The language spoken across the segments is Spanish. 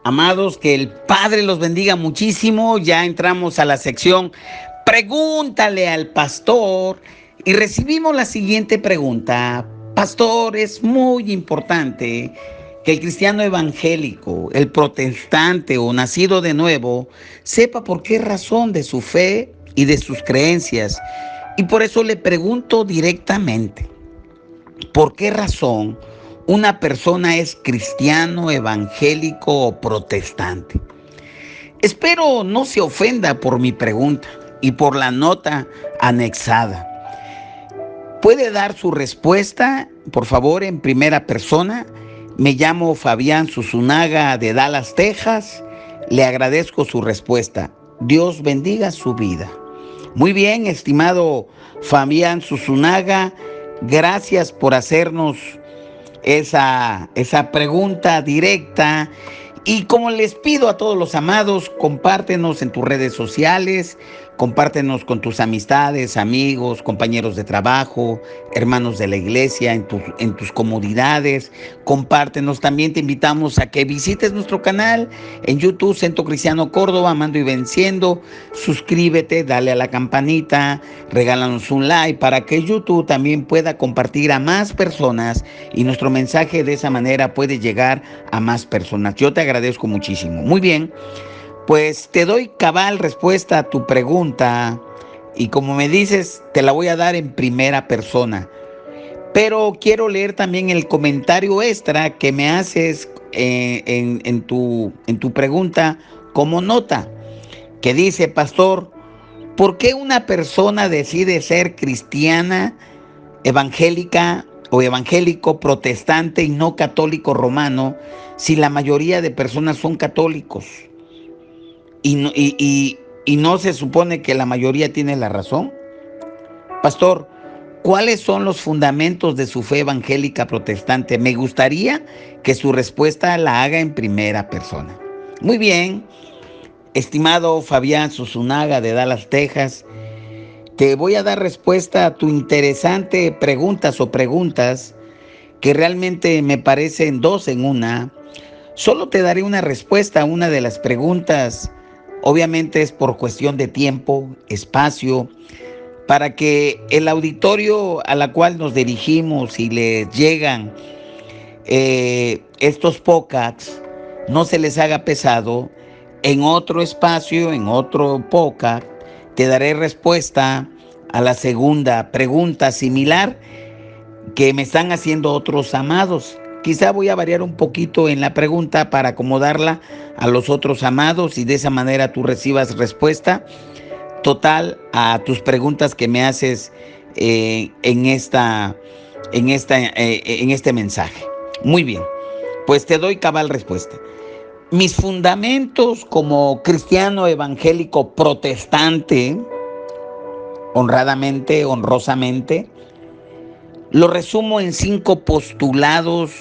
Amados, que el Padre los bendiga muchísimo. Ya entramos a la sección Pregúntale al Pastor y recibimos la siguiente pregunta. Pastor, es muy importante que el cristiano evangélico, el protestante o nacido de nuevo, sepa por qué razón de su fe y de sus creencias. Y por eso le pregunto directamente, ¿por qué razón una persona es cristiano, evangélico o protestante? Espero no se ofenda por mi pregunta y por la nota anexada. ¿Puede dar su respuesta, por favor, en primera persona? Me llamo Fabián Susunaga de Dallas, Texas. Le agradezco su respuesta. Dios bendiga su vida. Muy bien, estimado Fabián Susunaga, gracias por hacernos esa pregunta directa. Y como les pido a todos los amados, compártenos en tus redes sociales, compártenos con tus amistades, amigos, compañeros de trabajo, hermanos de la iglesia, en tus comodidades. Compártenos. También te invitamos a que visites nuestro canal en YouTube, Centro Cristiano Córdoba, Amando y Venciendo. Suscríbete, dale a la campanita, regálanos un like para que YouTube también pueda compartir a más personas y nuestro mensaje de esa manera puede llegar a más personas. Yo te agradezco muchísimo. Muy bien. Pues te doy cabal respuesta a tu pregunta y como me dices, te la voy a dar en primera persona. Pero quiero leer también el comentario extra que me haces en tu pregunta como nota, que dice: Pastor, ¿por qué una persona decide ser cristiana, evangélica o evangélico, protestante y no católico romano si la mayoría de personas son católicos? Y no se supone que la mayoría tiene la razón. Pastor, ¿cuáles son los fundamentos de su fe evangélica protestante? Me gustaría que su respuesta la haga en primera persona. Muy bien, estimado Fabián Susunaga de Dallas, Texas, te voy a dar respuesta a tu interesante preguntas que realmente me parecen dos en una. Solo te daré una respuesta a una de las preguntas. Obviamente es por cuestión de tiempo, espacio, para que el auditorio a la cual nos dirigimos y les llegan estos podcasts no se les haga pesado. En otro espacio, en otro podcast, te daré respuesta a la segunda pregunta similar que me están haciendo otros amados. Quizá voy a variar un poquito en la pregunta para acomodarla a los otros amados y de esa manera tú recibas respuesta total a tus preguntas que me haces en este mensaje. Muy bien, pues te doy cabal respuesta. Mis fundamentos como cristiano evangélico protestante, honrosamente, lo resumo en 5 postulados,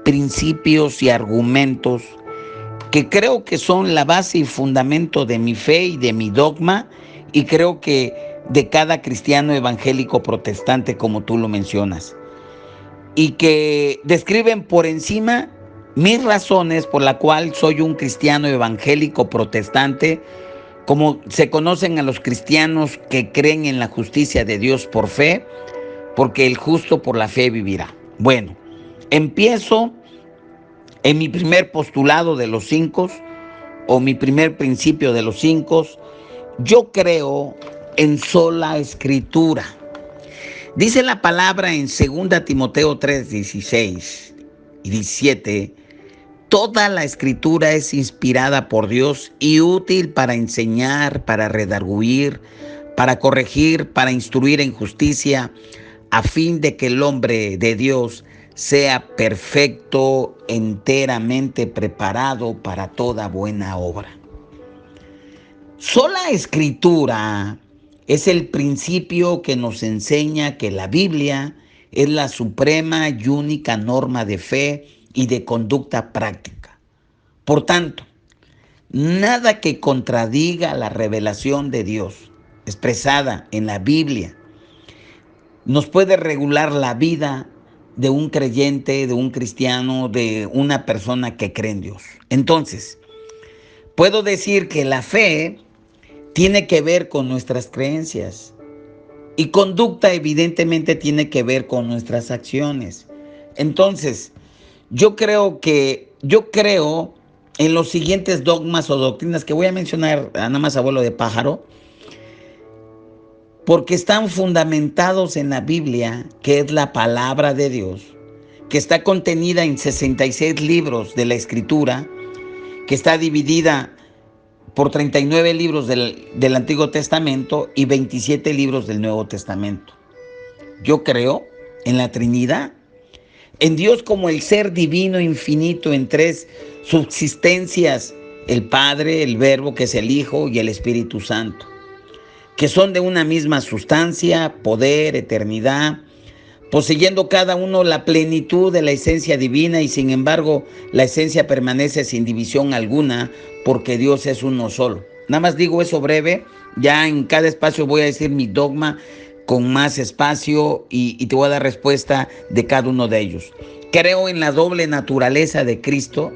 principios y argumentos que creo que son la base y fundamento de mi fe y de mi dogma, y creo que de cada cristiano evangélico protestante, como tú lo mencionas, y que describen por encima mis razones por la cual soy un cristiano evangélico protestante, como se conocen a los cristianos que creen en la justicia de Dios por fe, porque el justo por la fe vivirá. Bueno, empiezo en mi primer postulado de los 5, o mi primer principio de los 5. Yo creo en sola escritura. Dice la palabra en 2 Timoteo 3:16 y 17: toda la escritura es inspirada por Dios y útil para enseñar, para redarguir, para corregir, para instruir en justicia, a fin de que el hombre de Dios sea perfecto, enteramente preparado para toda buena obra. Sola escritura es el principio que nos enseña que la Biblia es la suprema y única norma de fe y de conducta práctica. Por tanto, nada que contradiga la revelación de Dios expresada en la Biblia nos puede regular la vida de un creyente, de un cristiano, de una persona que cree en Dios. Entonces, puedo decir que la fe tiene que ver con nuestras creencias y conducta evidentemente tiene que ver con nuestras acciones. Entonces, yo creo en los siguientes dogmas o doctrinas que voy a mencionar, nada más abuelo de pájaro, porque están fundamentados en la Biblia, que es la palabra de Dios, que está contenida en 66 libros de la Escritura, que está dividida por 39 libros del Antiguo Testamento y 27 libros del Nuevo Testamento. Yo creo en la Trinidad, en Dios como el ser divino infinito en tres subsistencias, el Padre, el Verbo que es el Hijo y el Espíritu Santo, que son de una misma sustancia, poder, eternidad, poseyendo cada uno la plenitud de la esencia divina y sin embargo la esencia permanece sin división alguna porque Dios es uno solo. Nada más digo eso breve, ya en cada espacio voy a decir mi dogma con más espacio y te voy a dar respuesta de cada uno de ellos. Creo en la doble naturaleza de Cristo,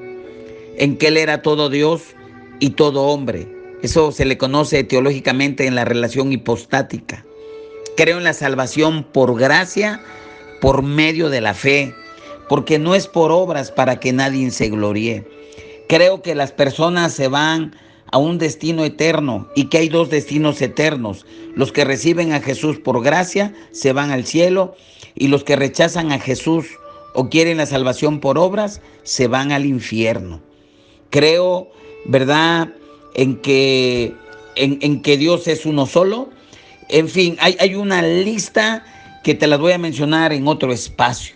en que Él era todo Dios y todo hombre. Eso se le conoce teológicamente en la relación hipostática. Creo en la salvación por gracia, por medio de la fe, porque no es por obras para que nadie se gloríe. Creo que las personas se van a un destino eterno y que hay dos destinos eternos. Los que reciben a Jesús por gracia se van al cielo y los que rechazan a Jesús o quieren la salvación por obras se van al infierno. Creo, ¿verdad?, en que Dios es uno solo. En fin, hay una lista que te las voy a mencionar en otro espacio.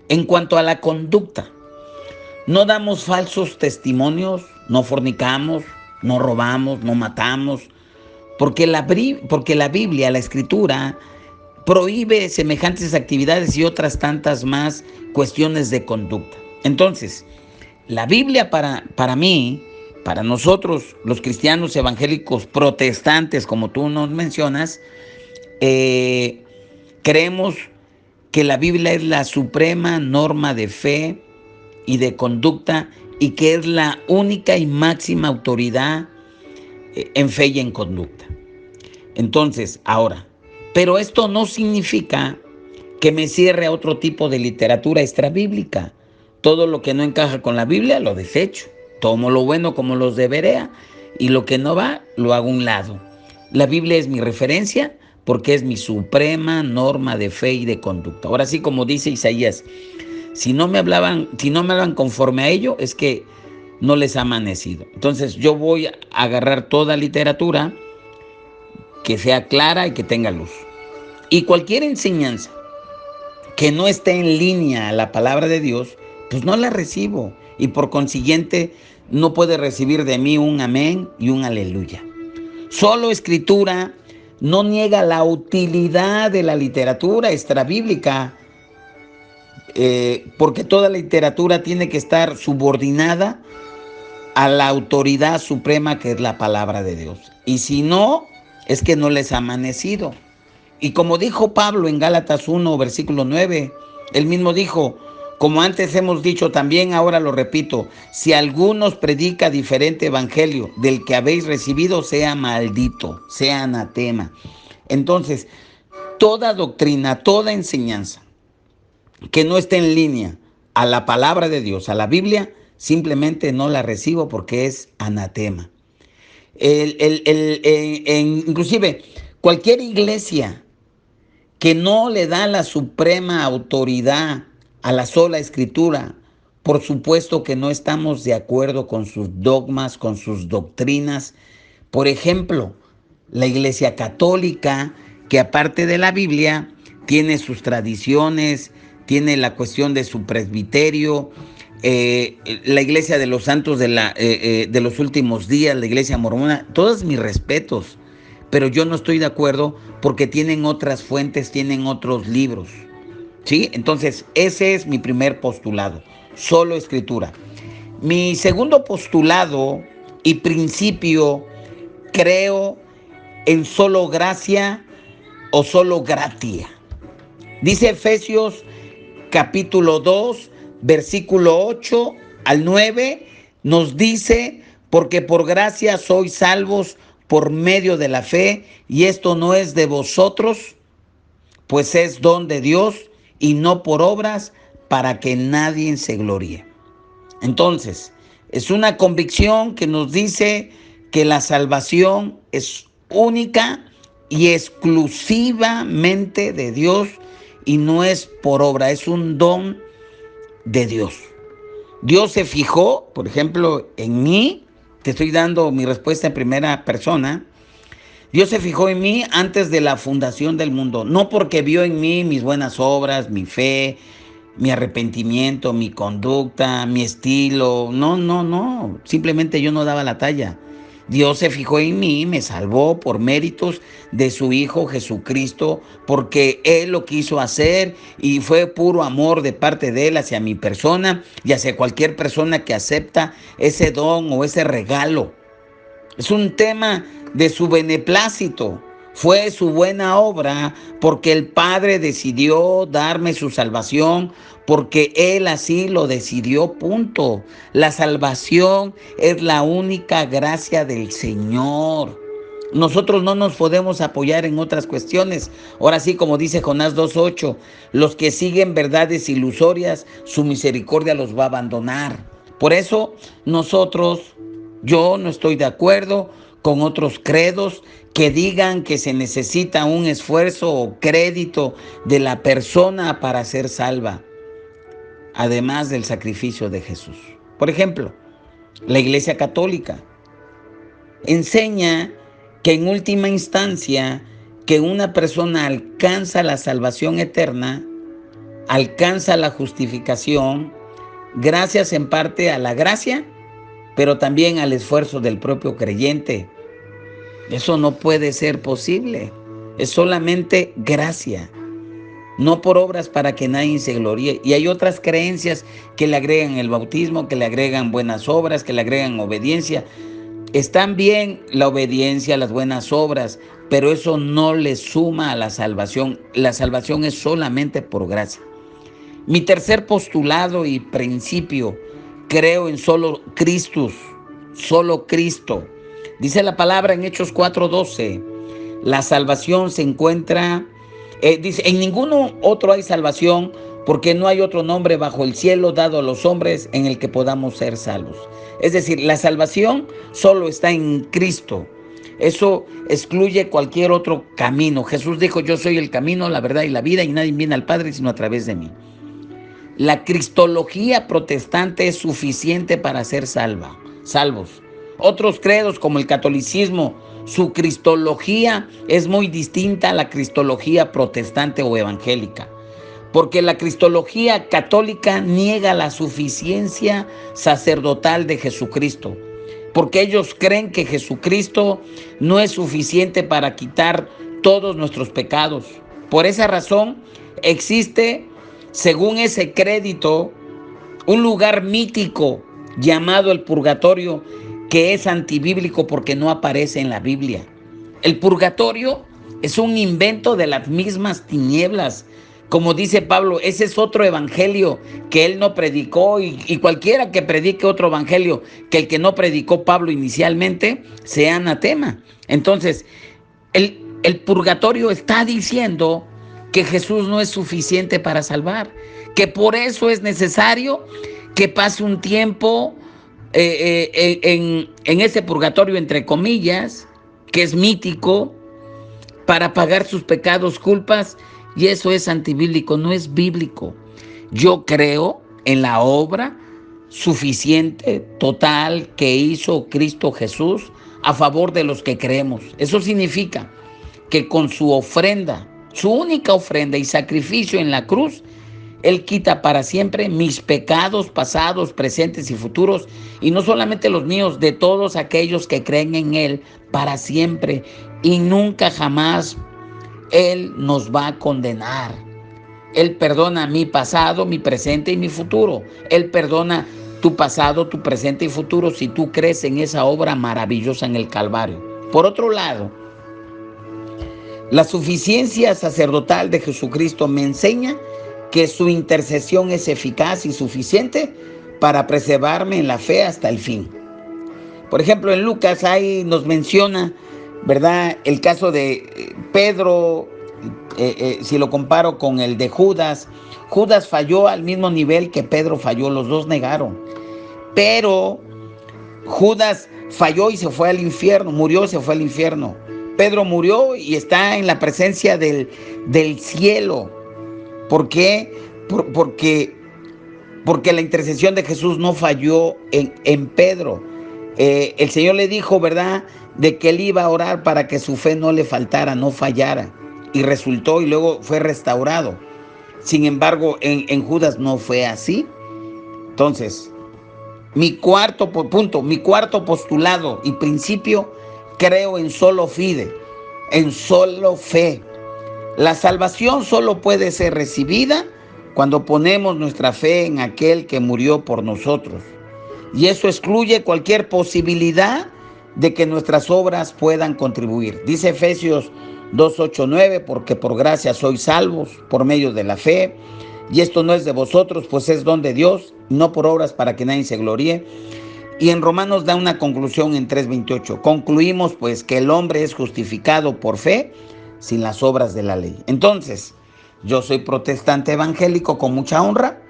En cuanto a la conducta, no damos falsos testimonios, no fornicamos, no robamos, no matamos, porque la Biblia, la Escritura, prohíbe semejantes actividades y otras tantas más cuestiones de conducta. Entonces, la Biblia para mí, para nosotros, los cristianos evangélicos protestantes, como tú nos mencionas, creemos que la Biblia es la suprema norma de fe y de conducta y que es la única y máxima autoridad en fe y en conducta. Entonces, ahora, pero esto no significa que me cierre a otro tipo de literatura extrabíblica. Todo lo que no encaja con la Biblia lo desecho. Tomo lo bueno como los de Berea y lo que no va lo hago a un lado. La Biblia es mi referencia porque es mi suprema norma de fe y de conducta. Ahora sí, como dice Isaías, si no me hablan conforme a ello, es que no les ha amanecido. Entonces yo voy a agarrar toda literatura que sea clara y que tenga luz. Y cualquier enseñanza que no esté en línea a la palabra de Dios, pues no la recibo. Y por consiguiente, no puede recibir de mí un amén y un aleluya. Solo Escritura no niega la utilidad de la literatura extrabíblica, porque toda literatura tiene que estar subordinada a la autoridad suprema que es la palabra de Dios. Y si no, es que no les ha amanecido. Y como dijo Pablo en Gálatas 1, versículo 9, él mismo dijo, como antes hemos dicho también, ahora lo repito, si alguno os predica diferente evangelio del que habéis recibido, sea maldito, sea anatema. Entonces, toda doctrina, toda enseñanza que no esté en línea a la palabra de Dios, a la Biblia, simplemente no la recibo porque es anatema. Inclusive, cualquier iglesia que no le da la suprema autoridad a la sola Escritura, por supuesto que no estamos de acuerdo con sus dogmas, con sus doctrinas. Por ejemplo, la Iglesia Católica, que aparte de la Biblia, tiene sus tradiciones, tiene la cuestión de su presbiterio, la Iglesia de los Santos de los Últimos Días, la Iglesia Mormona, todos mis respetos, pero yo no estoy de acuerdo porque tienen otras fuentes, tienen otros libros, ¿sí? Entonces, ese es mi primer postulado, solo Escritura. Mi segundo postulado y principio, creo en solo gracia o solo gratia. Dice Efesios capítulo 2, versículo 8 al 9, nos dice, porque por gracia sois salvos por medio de la fe, y esto no es de vosotros, pues es don de Dios, y no por obras, para que nadie se gloríe. Entonces, es una convicción que nos dice que la salvación es única y exclusivamente de Dios y no es por obra, es un don de Dios. Dios se fijó, por ejemplo, en mí, te estoy dando mi respuesta en primera persona. Dios se fijó en mí antes de la fundación del mundo, no porque vio en mí mis buenas obras, mi fe, mi arrepentimiento, mi conducta, mi estilo. No. Simplemente yo no daba la talla. Dios se fijó en mí, me salvó por méritos de su Hijo Jesucristo, porque Él lo quiso hacer y fue puro amor de parte de Él hacia mi persona y hacia cualquier persona que acepta ese don o ese regalo. Es un tema de su beneplácito. Fue su buena obra porque el Padre decidió darme su salvación, porque Él así lo decidió, punto. La salvación es la única gracia del Señor. Nosotros no nos podemos apoyar en otras cuestiones. Ahora sí, como dice Jonás 2:8, los que siguen verdades ilusorias, su misericordia los va a abandonar. Por eso yo no estoy de acuerdo con otros credos que digan que se necesita un esfuerzo o crédito de la persona para ser salva, además del sacrificio de Jesús. Por ejemplo, la Iglesia Católica enseña que en última instancia que una persona alcanza la salvación eterna, alcanza la justificación, gracias en parte a la gracia, pero también al esfuerzo del propio creyente. Eso no puede ser posible. Es solamente gracia, no por obras para que nadie se gloríe. Y hay otras creencias que le agregan el bautismo, que le agregan buenas obras, que le agregan obediencia. Están bien la obediencia, las buenas obras, pero eso no le suma a la salvación. La salvación es solamente por gracia. Mi tercer postulado y principio: creo en solo Cristo. Dice la palabra en Hechos 4:12, la salvación se encuentra, dice, en ninguno otro hay salvación, porque no hay otro nombre bajo el cielo dado a los hombres en el que podamos ser salvos. Es decir, la salvación solo está en Cristo. Eso excluye cualquier otro camino. Jesús dijo, yo soy el camino, la verdad y la vida, y nadie viene al Padre sino a través de mí. La cristología protestante es suficiente para ser salvos. Otros credos como el catolicismo, su cristología es muy distinta a la cristología protestante o evangélica, porque la cristología católica niega la suficiencia sacerdotal de Jesucristo, porque ellos creen que Jesucristo no es suficiente para quitar todos nuestros pecados. Por esa razón existe, según ese crédito, un lugar mítico llamado el purgatorio, que es antibíblico porque no aparece en la Biblia. El purgatorio es un invento de las mismas tinieblas. Como dice Pablo, ese es otro evangelio que él no predicó, y cualquiera que predique otro evangelio que el que no predicó Pablo inicialmente, sea anatema. Entonces, el purgatorio está diciendo que Jesús no es suficiente para salvar, que por eso es necesario que pase un tiempo en ese purgatorio, entre comillas, que es mítico, para pagar sus pecados, culpas, y eso es antibíblico, no es bíblico. Yo creo en la obra suficiente, total, que hizo Cristo Jesús a favor de los que creemos. Eso significa que con su ofrenda, su única ofrenda y sacrificio en la cruz, Él quita para siempre mis pecados pasados, presentes y futuros, y no solamente los míos, de todos aquellos que creen en Él para siempre, y nunca jamás Él nos va a condenar. Él perdona mi pasado, mi presente y mi futuro. Él perdona tu pasado, tu presente y futuro si tú crees en esa obra maravillosa en el Calvario. Por otro lado, la suficiencia sacerdotal de Jesucristo me enseña que su intercesión es eficaz y suficiente para preservarme en la fe hasta el fin. Por ejemplo, en Lucas ahí nos menciona, ¿verdad?, el caso de Pedro, si lo comparo con el de Judas. Judas falló al mismo nivel que Pedro falló, los dos negaron. Pero Judas falló y se fue al infierno, murió y se fue al infierno. Pedro murió y está en la presencia del cielo. ¿Por qué? Porque la intercesión de Jesús no falló en Pedro. El Señor le dijo, ¿verdad?, de que él iba a orar para que su fe no le faltara, no fallara. Y resultó y luego fue restaurado. Sin embargo, en Judas no fue así. Entonces, mi cuarto postulado y principio, creo en solo fide, en solo fe. La salvación solo puede ser recibida cuando ponemos nuestra fe en aquel que murió por nosotros. Y eso excluye cualquier posibilidad de que nuestras obras puedan contribuir. Dice Efesios 2:8-9, porque por gracia sois salvos por medio de la fe. Y esto no es de vosotros, pues es don de Dios, no por obras para que nadie se gloríe. Y en Romanos da una conclusión en 3:28. Concluimos pues que el hombre es justificado por fe sin las obras de la ley. Entonces, yo soy protestante evangélico con mucha honra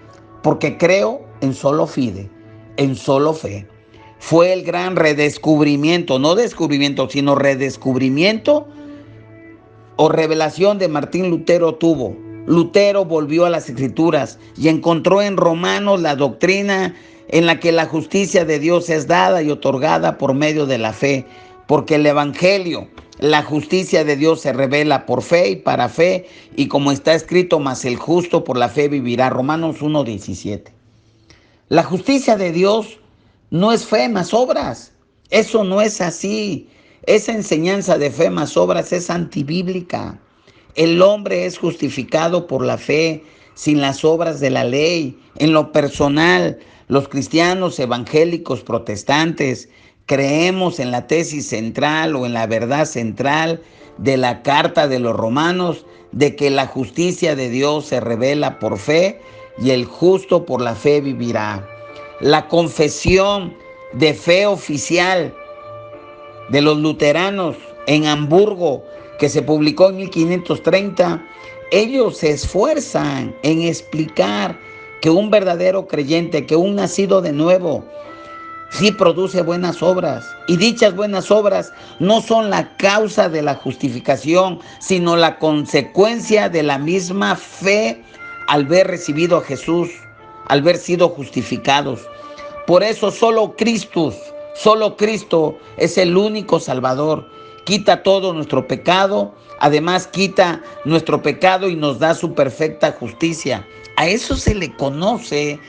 porque creo en solo fide, en solo fe. Fue el gran redescubrimiento, no descubrimiento, sino redescubrimiento o revelación de Martín Lutero tuvo. Lutero volvió a las Escrituras y encontró en Romanos la doctrina en la que la justicia de Dios es dada y otorgada por medio de la fe, porque el Evangelio, la justicia de Dios se revela por fe y para fe, y como está escrito, mas el justo por la fe vivirá. Romanos 1:17. La justicia de Dios no es fe más obras. Eso no es así. Esa enseñanza de fe más obras es antibíblica. El hombre es justificado por la fe, sin las obras de la ley. En lo personal, los cristianos evangélicos protestantes creemos en la tesis central o en la verdad central de la carta de los Romanos, de que la justicia de Dios se revela por fe y el justo por la fe vivirá. La confesión de fe oficial de los luteranos en Hamburgo, que se publicó en 1530, ellos se esfuerzan en explicar que un verdadero creyente, que un nacido de nuevo, sí produce buenas obras. Y dichas buenas obras no son la causa de la justificación, sino la consecuencia de la misma fe al haber recibido a Jesús, al haber sido justificados. Por eso solo Cristo es el único Salvador. Quita todo nuestro pecado, además quita nuestro pecado y nos da su perfecta justicia. A eso se le conoce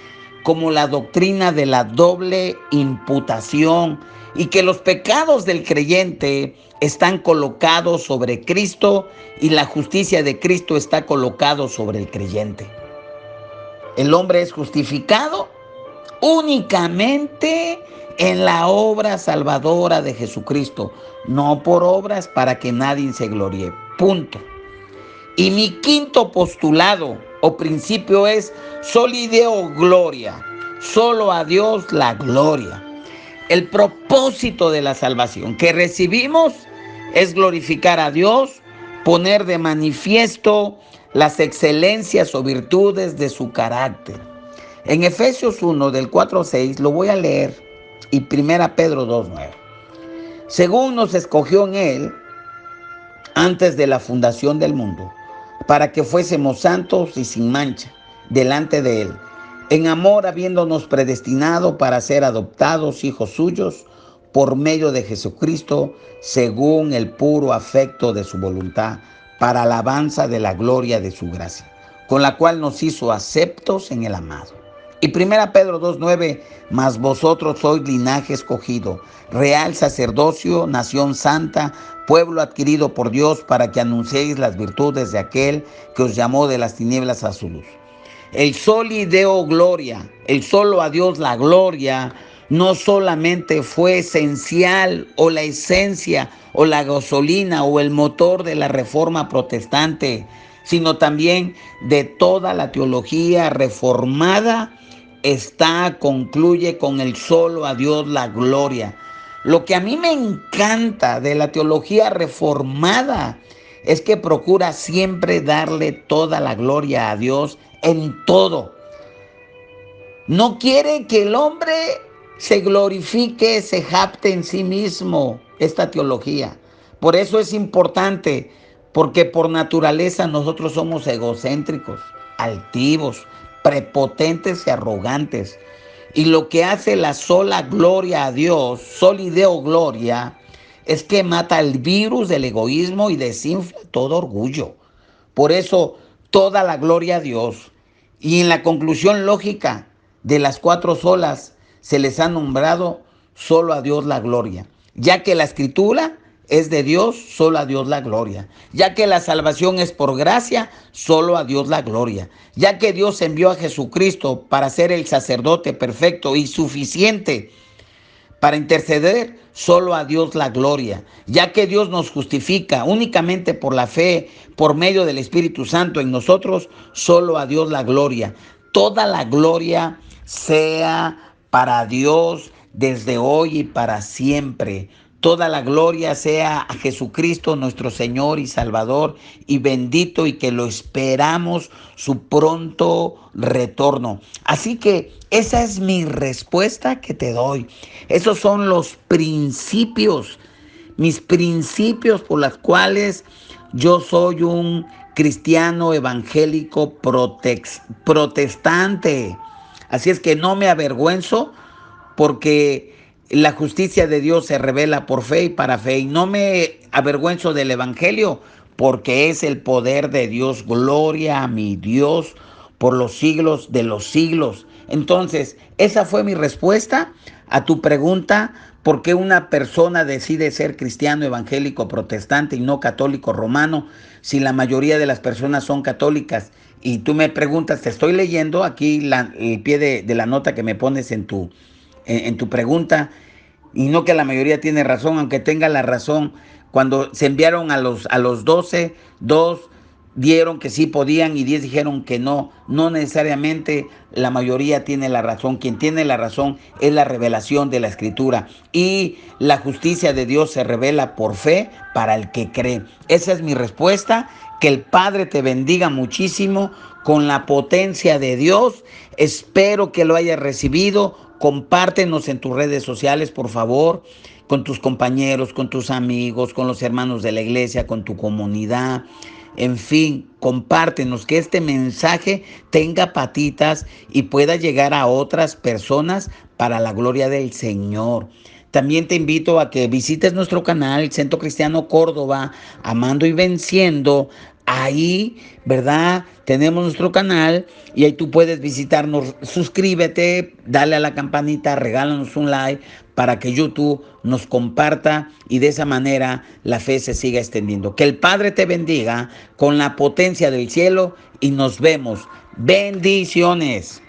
como la doctrina de la doble imputación, y que los pecados del creyente están colocados sobre Cristo y la justicia de Cristo está colocado sobre el creyente. El hombre es justificado únicamente en la obra salvadora de Jesucristo, no por obras para que nadie se gloríe. Punto. Y mi quinto postulado o principio es soli Deo gloria, solo a Dios la gloria. El propósito de la salvación que recibimos es glorificar a Dios, poner de manifiesto las excelencias o virtudes de su carácter. En Efesios 1, del 4-6, lo voy a leer, y 1 Pedro 2:9. Según nos escogió en Él, antes de la fundación del mundo, para que fuésemos santos y sin mancha, delante de Él, en amor habiéndonos predestinado para ser adoptados hijos suyos, por medio de Jesucristo, según el puro afecto de su voluntad, para alabanza de la gloria de su gracia, con la cual nos hizo aceptos en el amado. Y 1 Pedro 2:9, mas vosotros sois linaje escogido, real sacerdocio, nación santa, pueblo adquirido por Dios, para que anunciéis las virtudes de aquel que os llamó de las tinieblas a su luz. El soli Deo gloria, el solo a Dios la gloria, no solamente fue esencial o la esencia o la gasolina o el motor de la reforma protestante, sino también de toda la teología reformada, concluye con el solo a Dios la gloria. Lo que a mí me encanta de la teología reformada es que procura siempre darle toda la gloria a Dios en todo. No quiere que el hombre se glorifique, se jacte en sí mismo, esta teología. Por eso es importante, porque por naturaleza nosotros somos egocéntricos, altivos, prepotentes y arrogantes. Y lo que hace la sola gloria a Dios, solideo gloria, es que mata el virus del egoísmo y desinfla todo orgullo. Por eso, toda la gloria a Dios. Y en la conclusión lógica de las 4 solas se les ha nombrado solo a Dios la gloria. Ya que la escritura es de Dios, solo a Dios la gloria. Ya que la salvación es por gracia, solo a Dios la gloria. Ya que Dios envió a Jesucristo para ser el sacerdote perfecto y suficiente para interceder, solo a Dios la gloria. Ya que Dios nos justifica únicamente por la fe, por medio del Espíritu Santo en nosotros, solo a Dios la gloria. Toda la gloria sea para Dios desde hoy y para siempre. Toda la gloria sea a Jesucristo nuestro Señor y Salvador, y bendito, y que lo esperamos su pronto retorno. Así que esa es mi respuesta que te doy. Esos son los principios, mis principios por los cuales yo soy un cristiano evangélico protestante. Así es que no me avergüenzo, porque la justicia de Dios se revela por fe y para fe. Y no me avergüenzo del evangelio, porque es el poder de Dios. Gloria a mi Dios por los siglos de los siglos. Entonces, esa fue mi respuesta a tu pregunta: ¿por qué una persona decide ser cristiano evangélico protestante y no católico romano, si la mayoría de las personas son católicas? Y tú me preguntas, te estoy leyendo aquí el pie de la nota que me pones en tu pregunta, y no que la mayoría tiene razón, aunque tenga la razón. Cuando se enviaron a los 12, 2 dieron que sí podían y 10 dijeron que no. No necesariamente la mayoría tiene la razón. Quien tiene la razón es la revelación de la Escritura, y la justicia de Dios se revela por fe para el que cree. Esa es mi respuesta. Que el Padre te bendiga muchísimo con la potencia de Dios. Espero que lo hayas recibido. Compártenos en tus redes sociales, por favor, con tus compañeros, con tus amigos, con los hermanos de la iglesia, con tu comunidad. En fin, compártenos, que este mensaje tenga patitas y pueda llegar a otras personas para la gloria del Señor. También te invito a que visites nuestro canal, Centro Cristiano Córdoba, Amando y Venciendo. Ahí, ¿verdad? Tenemos nuestro canal y ahí tú puedes visitarnos. Suscríbete, dale a la campanita, regálanos un like para que YouTube nos comparta y de esa manera la fe se siga extendiendo. Que el Padre te bendiga con la potencia del cielo y nos vemos. Bendiciones.